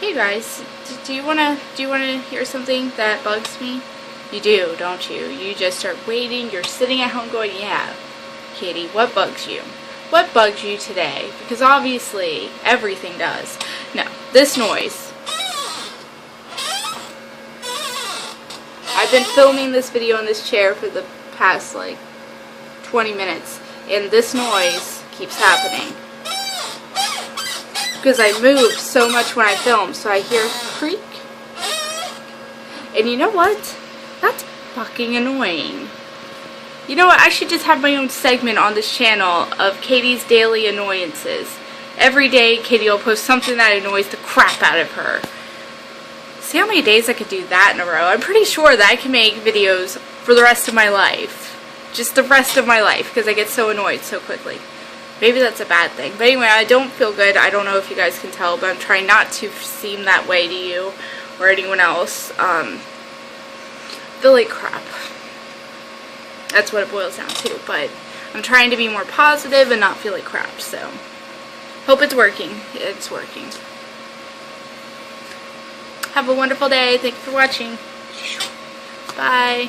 Hey guys, do you wanna hear something that bugs me? You do, don't you? You just start waiting. You're sitting at home going, yeah, Katie, what bugs you? What bugs you today? Because obviously everything does. No, this noise. I've been filming this video on this chair for the past like 20 minutes, and this noise keeps happening. Because I move so much when I film, so I hear creak. And you know what? That's fucking annoying. You know what? I should just have my own segment on this channel of Katie's daily annoyances. Every day, Katie will post something that annoys the crap out of her. See how many days I could do that in a row? I'm pretty sure that I can make videos for the rest of my life. Just the rest of my life, because I get so annoyed so quickly. Maybe that's a bad thing. But anyway, I don't feel good. I don't know if you guys can tell, but I'm trying not to seem that way to you or anyone else. Feel like crap. That's what it boils down to. But I'm trying to be more positive and not feel like crap. So, hope it's working. It's working. Have a wonderful day. Thank you for watching. Bye.